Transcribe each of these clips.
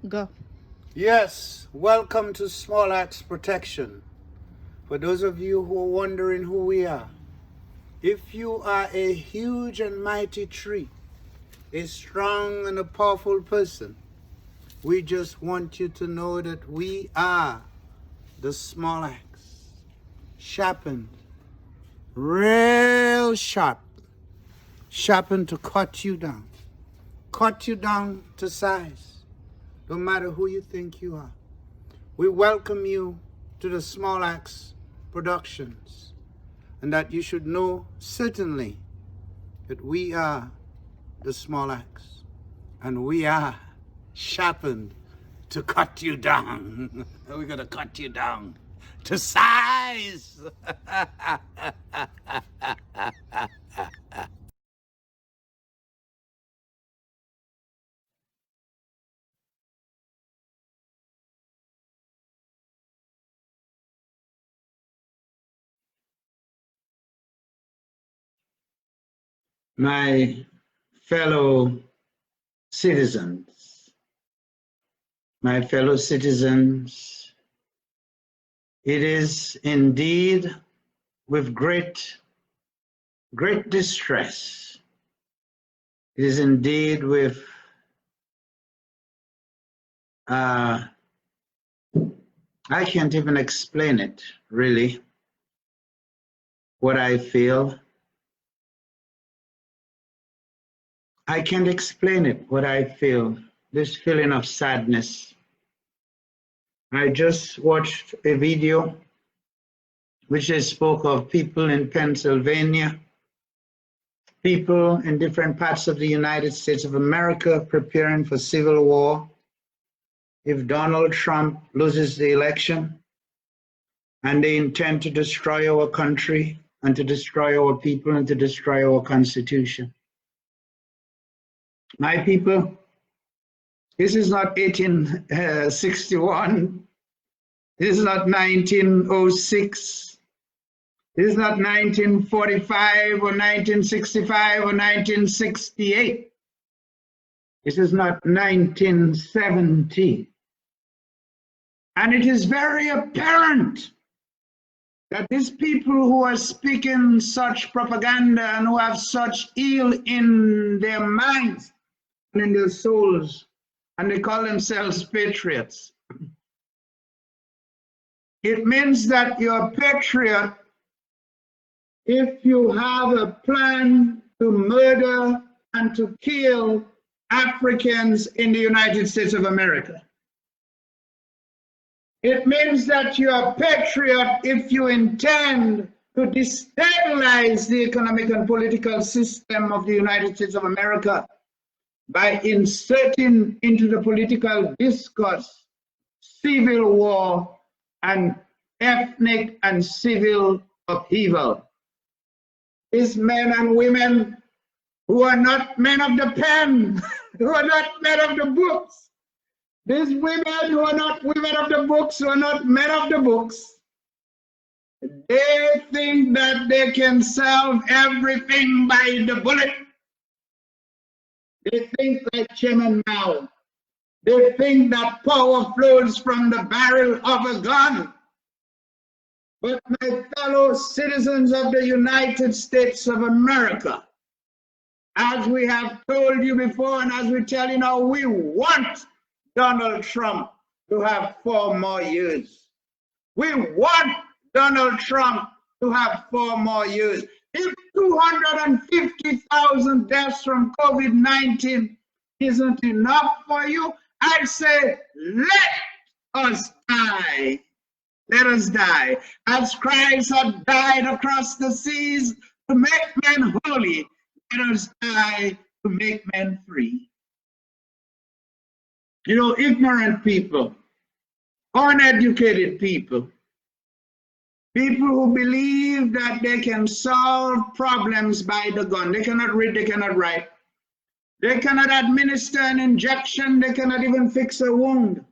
Go. Yes, welcome to Small Axe Protection. For those of you who are wondering who we are, if you are a huge and mighty tree, a strong and a powerful person, we just want you to know that we are the small axe, sharpened, real sharp, sharpened to cut you down to size, no matter who you think you are. We welcome you to the Small Axe Productions, and that you should know certainly that we are the Small Axe, and we are sharpened to cut you down. We're going to cut you down to size. My fellow citizens, it is indeed with great distress. It is indeed with I can't even explain it, really, what I feel. I can't explain it, what I feel, this feeling of sadness. I just watched a video which they spoke of people in Pennsylvania, people in different parts of the United States of America preparing for civil war if Donald Trump loses the election, and they intend to destroy our country and to destroy our people and to destroy our Constitution. My people, this is not 1861. This is not 1906. This is not 1945 or 1965 or 1968. This is not 1970. And it is very apparent that these people who are speaking such propaganda and who have such ill in their minds and in their souls, and they call themselves patriots. It means that you're a patriot if you have a plan to murder and to kill Africans in the United States of America. It means that you're a patriot if you intend to destabilize the economic and political system of the United States of America by inserting into the political discourse civil war and ethnic and civil upheaval. These men and women who are not men of the pen, who are not men of the books, these women who are not women of the books, who are not men of the books, they think that they can solve everything by the bullet. They think like Chairman Mao. They think that power flows from the barrel of a gun. But my fellow citizens of the United States of America, as we have told you before and as we tell you now, we want Donald Trump to have 4 more years. We want Donald Trump to have 4 more years. If 250,000 deaths from COVID-19 isn't enough for you, I say, let us die. Let us die. As Christ had died across the seas to make men holy, let us die to make men free. You know, ignorant people, uneducated people, people who believe that they can solve problems by the gun. They cannot read, they cannot write. They cannot administer an injection, they cannot even fix a wound.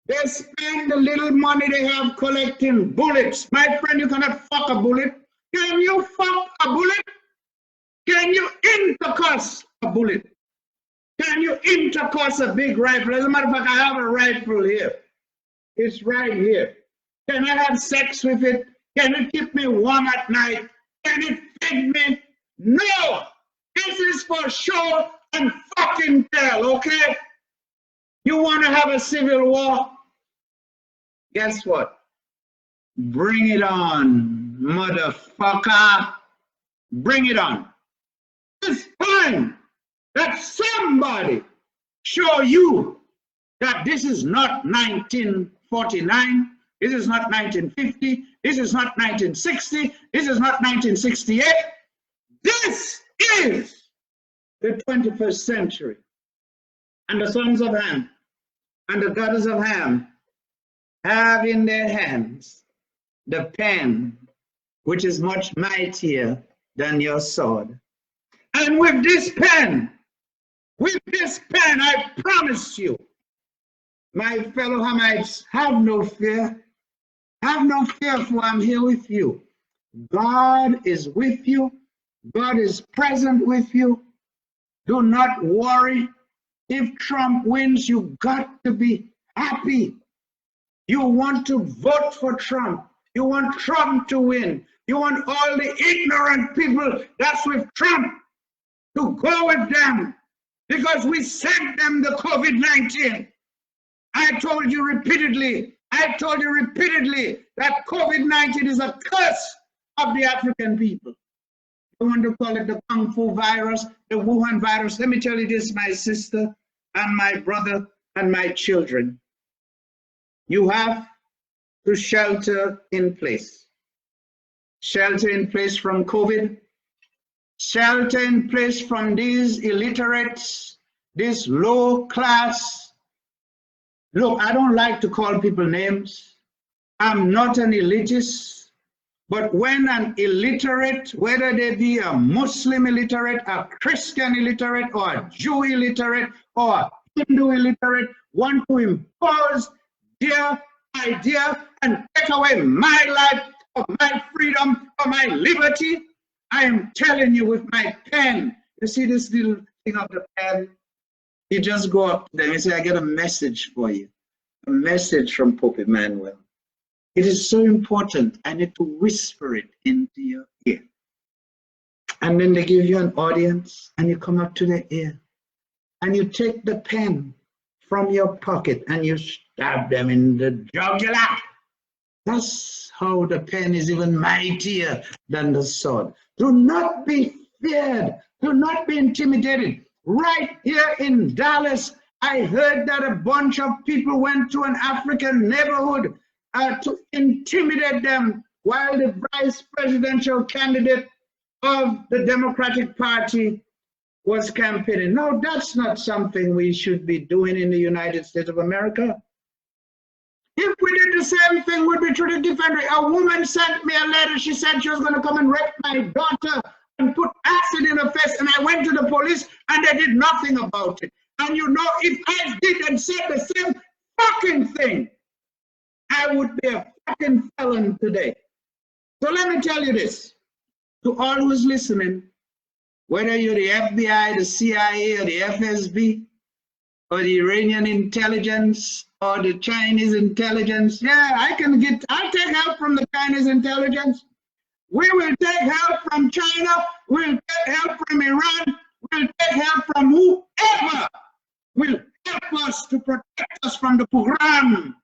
They spend the little money they have collecting bullets. My friend, you cannot fuck a bullet. Can you fuck a bullet? Can you intercuss a bullet? Can you intercourse a big rifle? As a matter of fact, I have a rifle here. It's right here. Can I have sex with it? Can it keep me warm at night? Can it feed me? No! This is for show and fucking tell, okay? You want to have a civil war? Guess what? Bring it on, motherfucker. Bring it on. It's time that somebody show you that this is not 1949, this is not 1950, this is not 1960, this is not 1968. This is the 21st century. And the sons of Ham and the daughters of Ham have in their hands the pen, which is much mightier than your sword. And with this pen, I promise you, my fellow Hamites, have no fear. Have no fear, for I'm here with you. God is with you. God is present with you. Do not worry. If Trump wins, you got to be happy. You want to vote for Trump. You want Trump to win. You want all the ignorant people that's with Trump to go with them, because we sent them the COVID-19. I told you repeatedly that COVID-19 is a curse of the African people. You want to call it the Kung Fu virus, the Wuhan virus. Let me tell you this, my sister and my brother and my children. You have to shelter in place. Shelter in place from COVID. Shelter in place from these illiterates, this low class. Look, I don't like to call people names. I'm not an elitist, but when an illiterate, whether they be a Muslim illiterate, a Christian illiterate, or a Jew illiterate, or a Hindu illiterate, want to impose their idea and take away my life, or my freedom, or my liberty, I am telling you with my pen. You see this little thing of the pen? You just go up to them and say, I get a message for you. A message from Pope Emmanuel. It is so important. I need to whisper it into your ear. And then they give you an audience and you come up to their ear. And you take the pen from your pocket and you stab them in the jugular. That's how the pen is even mightier than the sword. Do not be feared. Do not be intimidated. Right here in Dallas, I heard that a bunch of people went to an African neighborhood to intimidate them while the vice presidential candidate of the Democratic Party was campaigning. No, that's not something we should be doing in the United States of America. If we did the same thing, we'd be treated differently. A woman sent me a letter. She said she was going to come and rape my daughter and put acid in her face. And I went to the police and they did nothing about it. And you know, if I did and said the same fucking thing, I would be a fucking felon today. So let me tell you this, to all who's listening, whether you're the FBI, the CIA, or the FSB, or the Iranian intelligence, or the Chinese intelligence. Yeah, I'll take help from the Chinese intelligence. We will take help from China. We'll take help from Iran. We'll take help from whoever will help us to protect us from the pogrom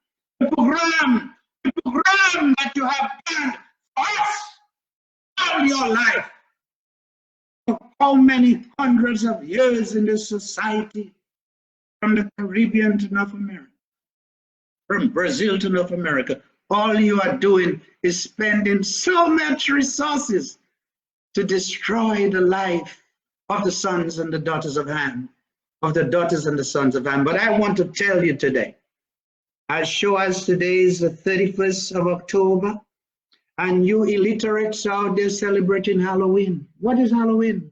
that you have done for us all your life. For how many hundreds of years in this society, from the Caribbean to North America, from Brazil to North America, all you are doing is spending so much resources to destroy the life of the sons and the daughters of Ham, of the daughters and the sons of Ham. But I want to tell you today, as sure as today is the 31st of October, and you illiterates out there celebrating Halloween. What is Halloween?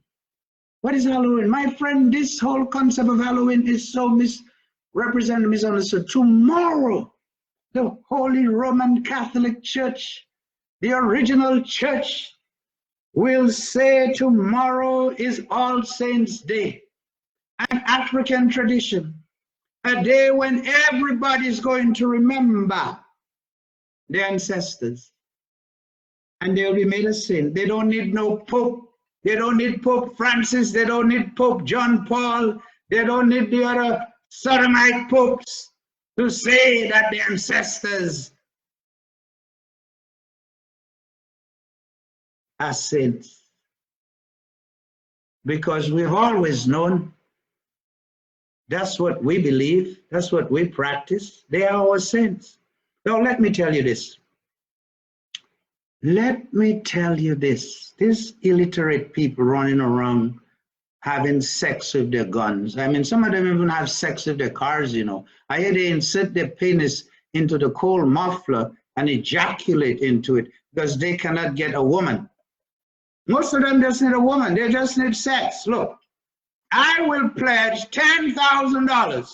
What is Halloween? My friend, this whole concept of Halloween is so misrepresented, misunderstood. Tomorrow, the Holy Roman Catholic Church, the original church, will say tomorrow is All Saints' Day. an African tradition, a day when everybody's going to remember their ancestors, and they'll be made a saint. They don't need no Pope. They don't need Pope Francis. They don't need Pope John Paul. They don't need the other sodomite popes to say that the ancestors are saints. Because we've always known that's what we believe, that's what we practice. They are our saints. Now, let me tell you this. Let me tell you this. These illiterate people running around having sex with their guns. I mean, some of them even have sex with their cars, you know. I hear they insert their penis into the coal muffler and ejaculate into it because they cannot get a woman. Most of them just need a woman. They just need sex. Look, I will pledge $10,000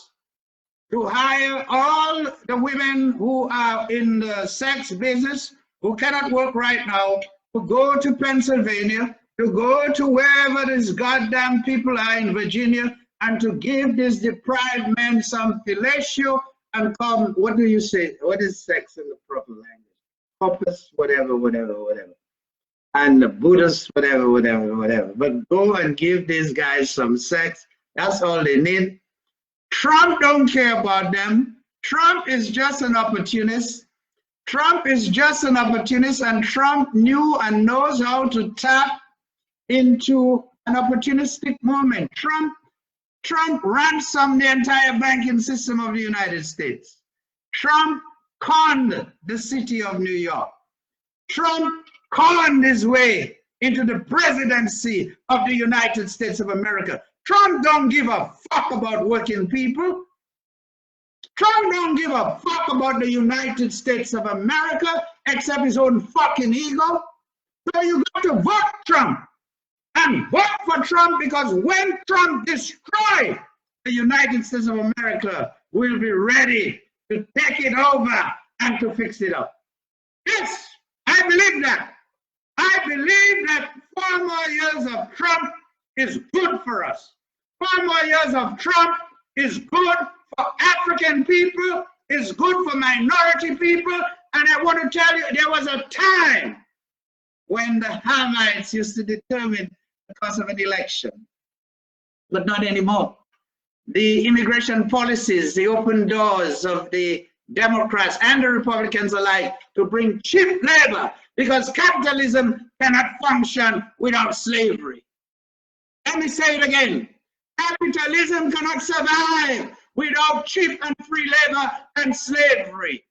to hire all the women who are in the sex business, who cannot work right now, to go to Pennsylvania, to go to wherever these goddamn people are in Virginia, and to give these deprived men some fellatio and come, what do you say? What is sex in the proper language? Corpus, whatever. And the Buddhists, whatever. But go and give these guys some sex. That's all they need. Trump don't care about them. Trump is just an opportunist. Trump is just an opportunist, and Trump knew and knows how to tap into an opportunistic moment. Trump ransomed the entire banking system of the United States. Trump conned the city of New York. Trump conned his way into the presidency of the United States of America. Trump don't give a fuck about working people. Trump don't give a fuck about the United States of America except his own fucking ego. So you got to vote Trump. And vote for Trump, because when Trump destroys the United States of America, we'll be ready to take it over and to fix it up. Yes, I believe that. I believe that 4 more years of Trump is good for us. 4 more years of Trump is good for African people, is good for minority people. And I want to tell you, there was a time when the Hamites used to determine the course of an election, but not anymore. The immigration policies, the open doors of the Democrats and the Republicans alike to bring cheap labor, because capitalism cannot function without slavery. Let me say it again. Capitalism cannot survive without cheap and free labor and slavery.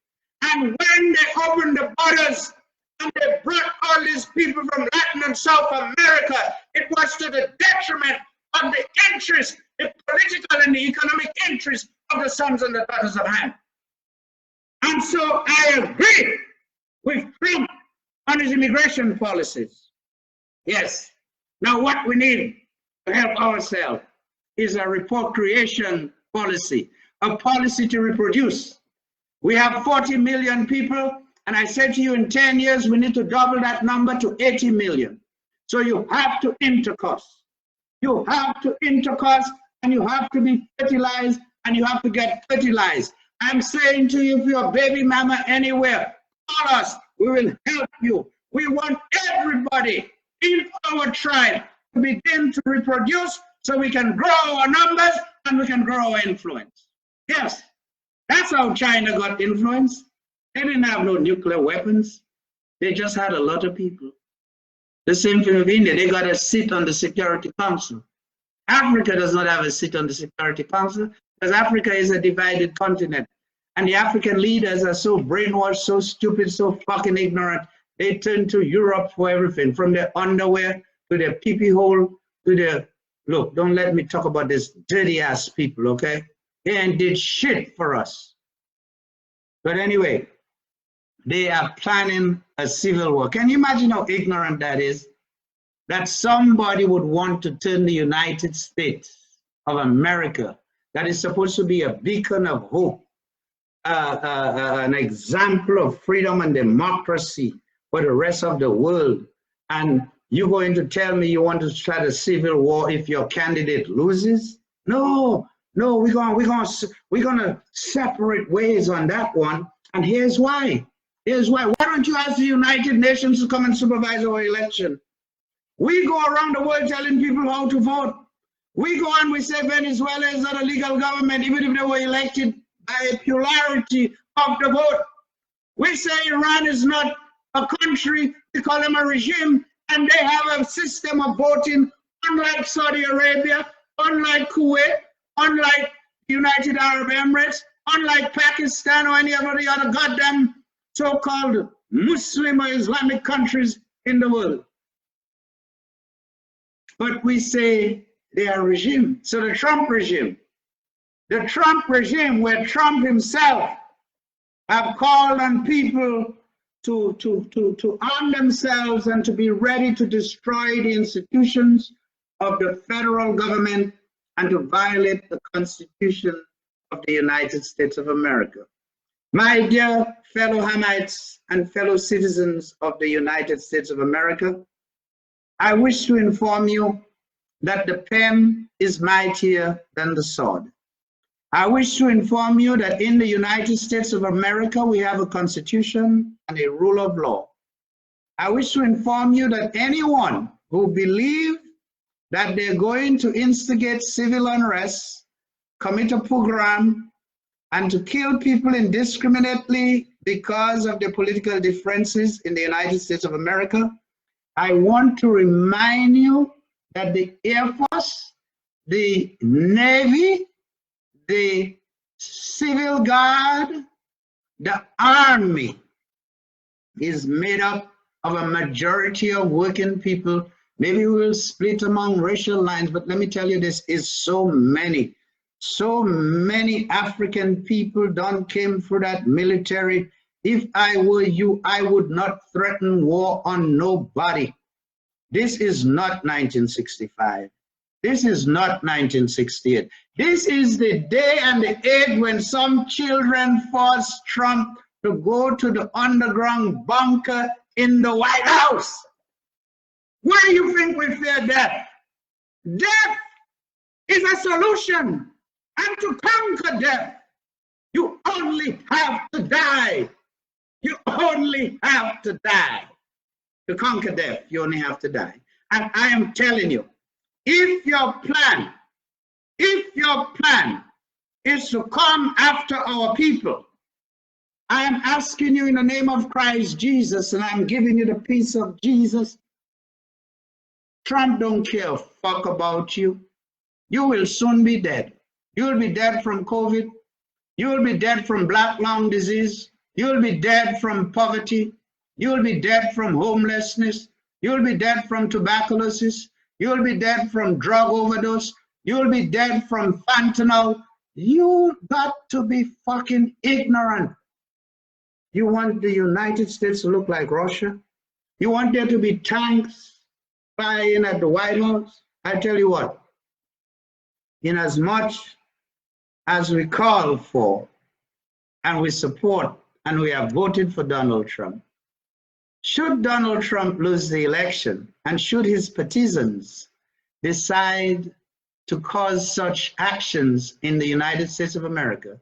And when they opened the borders and they brought all these people from Latin and South America, it was to the detriment of the interest, the political and the economic interest of the sons and the daughters of Ham. And so I agree with Trump on his immigration policies. Yes. Now what we need to help ourselves is a repatriation policy, a policy to reproduce. We have 40 million people, and I said to you, in 10 years, we need to double that number to 80 million. So you have to intercourse. You have to intercourse, and you have to be fertilized, and you have to get fertilized. I'm saying to you, if you're a baby mama anywhere, call us. We will help you. We want everybody in our tribe to begin to reproduce so we can grow our numbers and we can grow our influence. Yes, that's how China got influence. They didn't have no nuclear weapons. They just had a lot of people. The same thing with India. They got a seat on the Security Council. Africa does not have a seat on the Security Council because Africa is a divided continent. And the African leaders are so brainwashed, so stupid, so fucking ignorant. They turn to Europe for everything, from their underwear to their pee-pee hole to their, look, don't let me talk about this dirty ass people, okay? They ain't did shit for us. But anyway, they are planning a civil war. Can you imagine how ignorant that is? That somebody would want to turn the United States of America, that is supposed to be a beacon of hope, an example of freedom and democracy for the rest of the world. And you're going to tell me you want to start a civil war if your candidate loses? No, no, we're gonna separate ways on that one. And here's why. Here's why. Why don't you ask the United Nations to come and supervise our election? We go around the world telling people how to vote. We go and we say Venezuela is not a legal government, even if they were elected by a plurality of the vote. We say Iran is not a country, we call them a regime, and they have a system of voting unlike Saudi Arabia, unlike Kuwait, unlike the United Arab Emirates, unlike Pakistan or any of the other goddamn so-called Muslim or Islamic countries in the world. But we say they are regime. So the Trump regime where Trump himself have called on people to arm themselves and to be ready to destroy the institutions of the federal government and to violate the Constitution of the United States of America. My dear fellow Hamites and fellow citizens of the United States of America, I wish to inform you that the pen is mightier than the sword. I wish to inform you that in the United States of America, we have a constitution and a rule of law. I wish to inform you that anyone who believes that they're going to instigate civil unrest, commit a pogrom, and to kill people indiscriminately because of their political differences in the United States of America, I want to remind you that the Air Force, the Navy, the Civil Guard, the Army is made up of a majority of working people. Maybe we will split among racial lines, but let me tell you, this is so many African people done came through that military. If I were you, I would not threaten war on nobody. This is not 1965. This is not 1968. This is the day and the age when some children forced Trump to go to the underground bunker in the White House. Why do you think we fear death? Death is a solution. And to conquer death, you only have to die. You only have to die. To conquer death, you only have to die. And I am telling you, if your plan is to come after our people, I am asking you in the name of Christ Jesus, and I'm giving you the peace of Jesus. Trump don't care a fuck about you. You will soon be dead. You will be dead from COVID. You will be dead from black lung disease. You will be dead from poverty. You will be dead from homelessness. You will be dead from tuberculosis. You will be dead from drug overdose. You will be dead from fentanyl. You got to be fucking ignorant. You want the United States to look like Russia? You want there to be tanks flying at the White House? I tell you what, in as much as we call for and we support and we have voted for Donald Trump, should Donald Trump lose the election and should his partisans decide to cause such actions in the United States of America,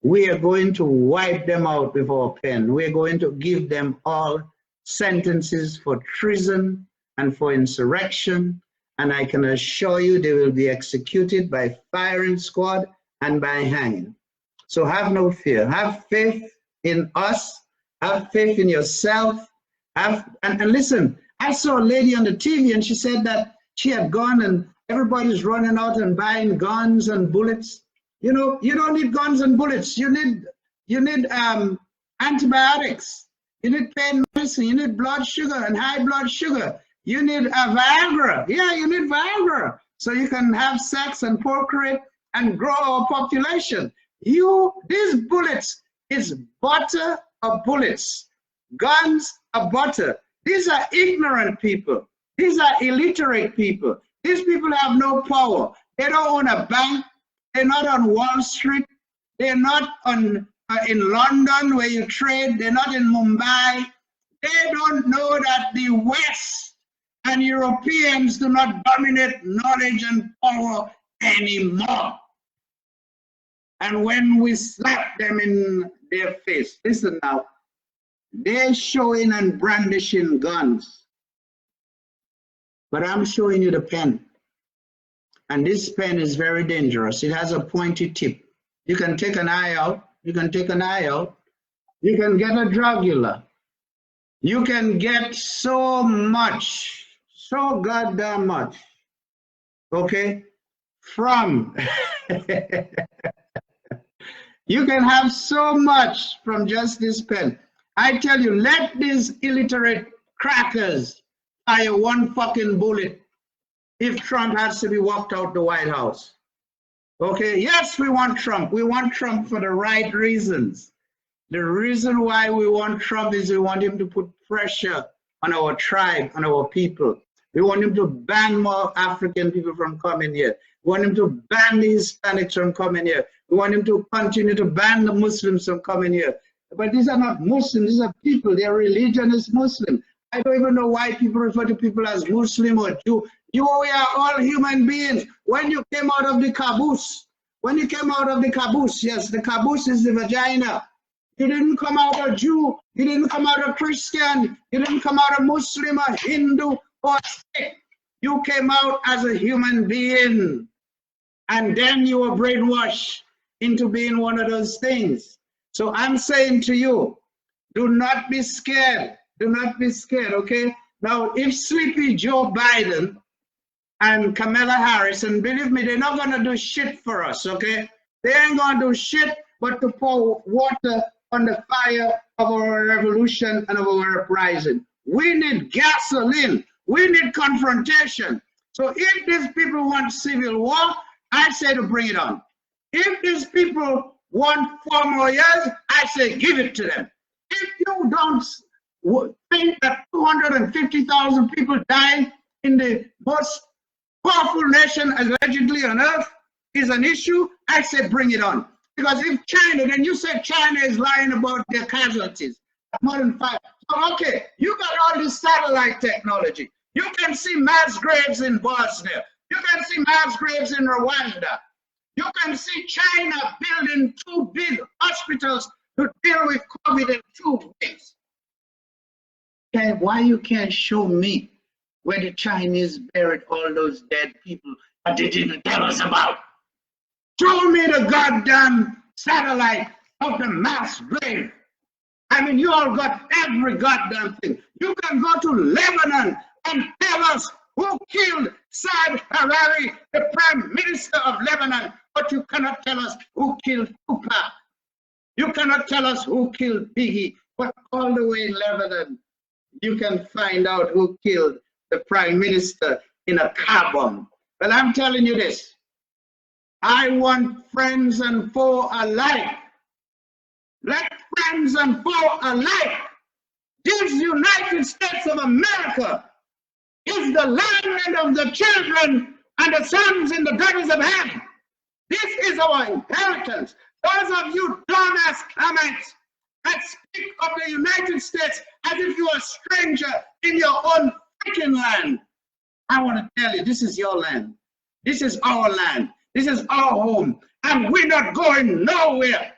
we are going to wipe them out with our pen. We are going to give them all sentences for treason and for insurrection, and I can assure you they will be executed by firing squad and by hanging. So have no fear. Have faith in us. Have faith in yourself. And listen, I saw a lady on the TV and she said that she had gone and everybody's running out and buying guns and bullets. You know, you don't need guns and bullets. You need antibiotics. You need pain medicine. You need blood sugar and high blood sugar. You need a Viagra. Yeah, you need Viagra so you can have sex and procreate and grow our population. These bullets is butter of bullets. Guns are butter. These are ignorant people. These are illiterate people. These people have no power. They don't own a bank. They're not on Wall Street. They're not in London where you trade. They're not in Mumbai. They don't know that the West and Europeans do not dominate knowledge and power anymore. And when we slap them in their face, listen now, they're showing and brandishing guns. But I'm showing you the pen. And this pen is very dangerous. It has a pointy tip. You can take an eye out. You can take an eye out. You can get a jugular. You can get so much, so goddamn much, okay, from, you can have so much from just this pen. I tell you, let these illiterate crackers fire one fucking bullet if Trump has to be walked out the White House. Okay, yes, we want Trump. We want Trump for the right reasons. The reason why we want Trump is we want him to put pressure on our tribe, on our people. We want him to ban more African people from coming here. We want him to ban the Hispanics from coming here. We want him to continue to ban the Muslims from coming here. But these are not Muslims, these are people. Their religion is Muslim. I don't even know why people refer to people as Muslim or Jew. We are all human beings. When you came out of the caboose, yes, the caboose is the vagina. You didn't come out a Jew, you didn't come out a Christian, you didn't come out a Muslim, a Hindu, or a Sikh. You came out as a human being. And then you were brainwashed into being one of those things. So I'm saying to you, do not be scared. Do not be scared, okay? Now, if Sleepy Joe Biden and Kamala Harris, and believe me, they're not gonna do shit for us, okay? They ain't gonna do shit but to pour water on the fire of our revolution and of our uprising. We need gasoline. We need confrontation. So if these people want civil war, I say to bring it on. If these people want 4 more years, I say give it to them. If you don't think that 250,000 people dying in the most powerful nation allegedly on earth is an issue, I say bring it on. Because if China, then you said China is lying about their casualties, more than 5. So okay, you got all this satellite technology. You can see mass graves in Bosnia. You can see mass graves in Rwanda. You can see China building 2 big hospitals to deal with COVID in 2 weeks. Okay, why you can't show me where the Chinese buried all those dead people that they didn't tell us about? Show me the goddamn satellite of the mass grave. I mean, you all got every goddamn thing. You can go to Lebanon and tell us who killed Saad Hariri, the Prime Minister of Lebanon, but you cannot tell us who killed Tupac. You cannot tell us who killed Biggie, but all the way in Lebanon, you can find out who killed the Prime Minister in a car bomb. Well, I'm telling you this. I want friends and foe alike. Let friends and foe alike. This United States of America is the land of the children and the sons in the daughters of heaven. This is our inheritance. Those of you dumbass comments that speak of the United States as if you are a stranger in your own freaking land, I want to tell you, this is your land. This is our land. This is our home, and we're not going nowhere.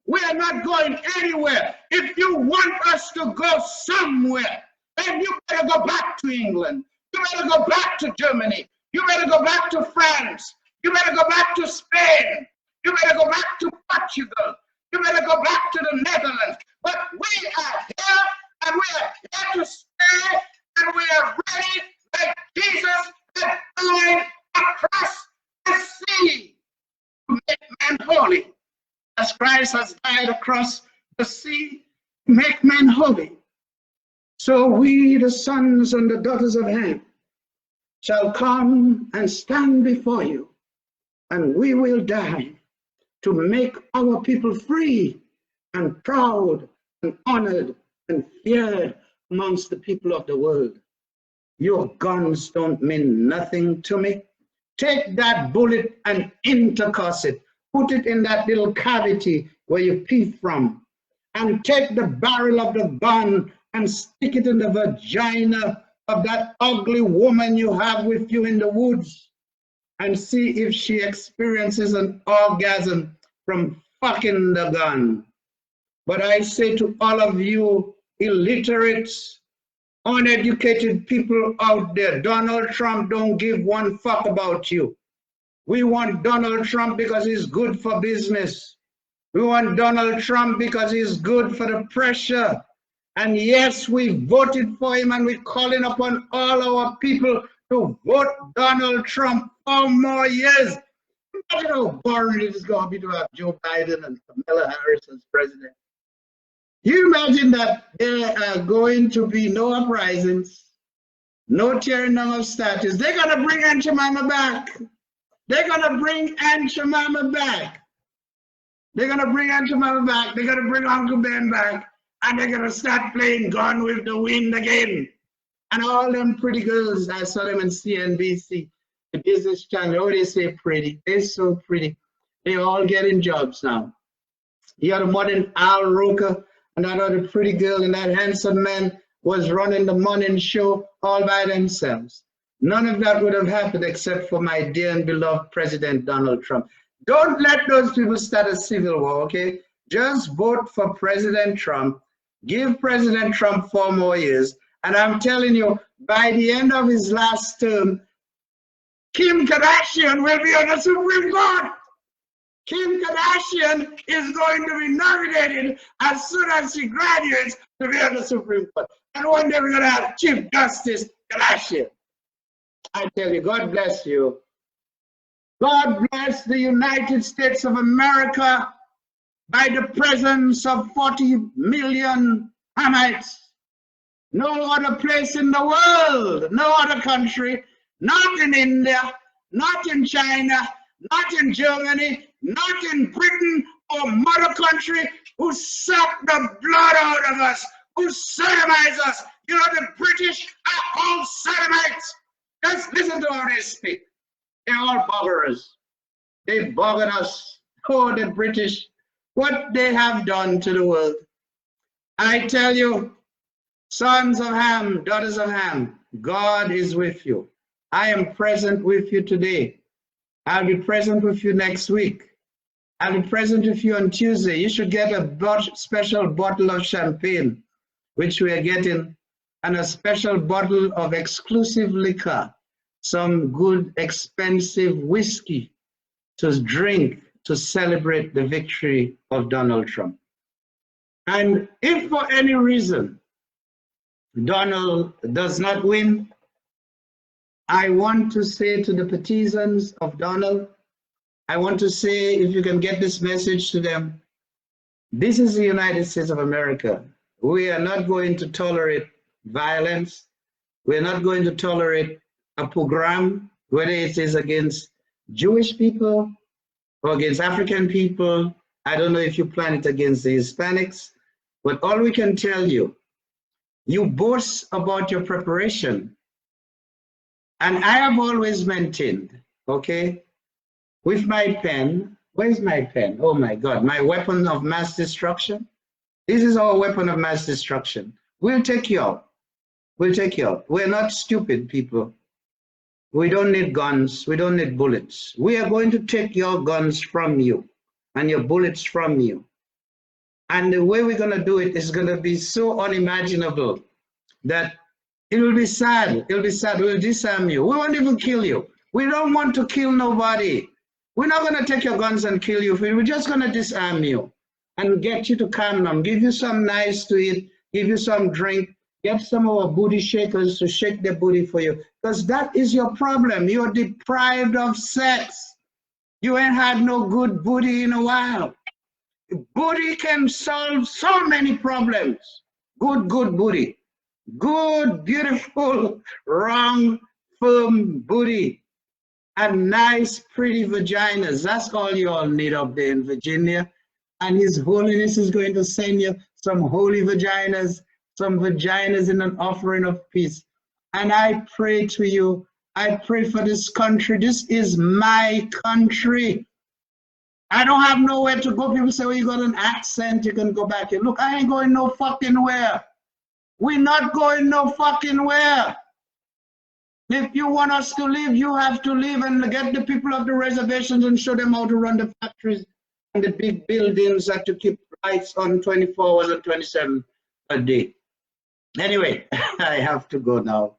We are not going anywhere. If you want us to go somewhere, then you better go back to England. You better go back to Germany. You better go back to France. You better go back to Spain. You better go back to Portugal. You better go back to the Netherlands. But we are here, and we are here to stay, and we are ready, like Jesus had died across the sea to make man holy. As Christ has died across the sea to make man holy. So we, the sons and the daughters of Ham, shall come and stand before you, and we will die to make our people free and proud and honored and feared amongst the people of the world. Your guns don't mean nothing to me. Take that bullet and intercuss it. Put it in that little cavity where you pee from. And take the barrel of the gun and stick it in the vagina of that ugly woman you have with you in the woods. and see if she experiences an orgasm from fucking the gun. But I say to all of you illiterates, uneducated people out there, Donald Trump don't give one fuck about you. We want Donald Trump because he's good for business. We want Donald Trump because he's good for the pressure. And yes, we voted for him, and we're calling upon all our people to vote Donald Trump 4 more years. Imagine how boring it is going to be to have Joe Biden and Kamala Harris as president. You imagine that there are going to be no uprisings, no tearing down of statues. They're going to bring Aunt Jemima back. They're going to bring Aunt Jemima back. They're going to bring Aunt Jemima back. They're going to bring Uncle Ben back. And they're going to start playing Gone with the Wind again. And all them pretty girls, I saw them in CNBC, the business channel. Oh, they say pretty. They're so pretty. They're all getting jobs now. You had a modern Al Roker, and that other pretty girl and that handsome man was running the morning show all by themselves. None of that would have happened except for my dear and beloved President Donald Trump. Don't let those people start a civil war, okay? Just vote for President Trump. Give President Trump 4 more years. And I'm telling you, by the end of his last term, Kim Kardashian will be on the Supreme Court. Kim Kardashian is going to be nominated as soon as she graduates to be on the Supreme Court. And one day we're going to have Chief Justice Kardashian. I tell you, God bless you. God bless the United States of America by the presence of 40 million Hamites. No other place in the world, no other country, not in India, not in China, not in Germany, not in Britain or mother country, who suck the blood out of us, who sodomize us. You know, the British are all sodomites. Just listen to how they speak. They're all buggerers. They buggered us. Oh, the British, what they have done to the world. I tell you, sons of Ham, daughters of Ham, God is with you. I am present with you today. I'll be present with you next week. I'll be present with you on Tuesday. You should get a special bottle of champagne, which we are getting, and a special bottle of exclusive liquor, some good expensive whiskey to drink to celebrate the victory of Donald Trump. And if for any reason Donald does not win, I want to say to the partisans of Donald, I want to say, if you can get this message to them, this is the United States of America. We are not going to tolerate violence. We're not going to tolerate a pogrom, whether it is against Jewish people or against African people. I don't know if you plan it against the Hispanics, but all we can tell you, you boast about your preparation. And I have always maintained, okay, with my pen, where's my pen? Oh my God, my weapon of mass destruction. This is our weapon of mass destruction. We'll take you out. We'll take you out. We're not stupid people. We don't need guns. We don't need bullets. We are going to take your guns from you and your bullets from you. And the way we're going to do it is going to be so unimaginable that it will be sad. It will be sad. We'll disarm you. We won't even kill you. We don't want to kill nobody. We're not going to take your guns and kill you. We're just going to disarm you and get you to calm down, give you some nice to eat, give you some drink, get some of our booty shakers to shake their booty for you. Because that is your problem. You're deprived of sex. You ain't had no good booty in a while. Booty can solve so many problems. Good booty. Good, beautiful, wrong, firm booty. And nice, pretty vaginas. That's all you all need up there in Virginia. And His Holiness is going to send you some holy vaginas, some vaginas in an offering of peace. And I pray to you, I pray for this country. This is my country. I don't have nowhere to go. People say, well, you got an accent, you can go back here. Look, I ain't going no fucking where. We're not going no fucking where. If you want us to live, you have to live and get the people of the reservations and show them how to run the factories and the big buildings that to keep lights on 24 hours and 27 a day. Anyway, I have to go now.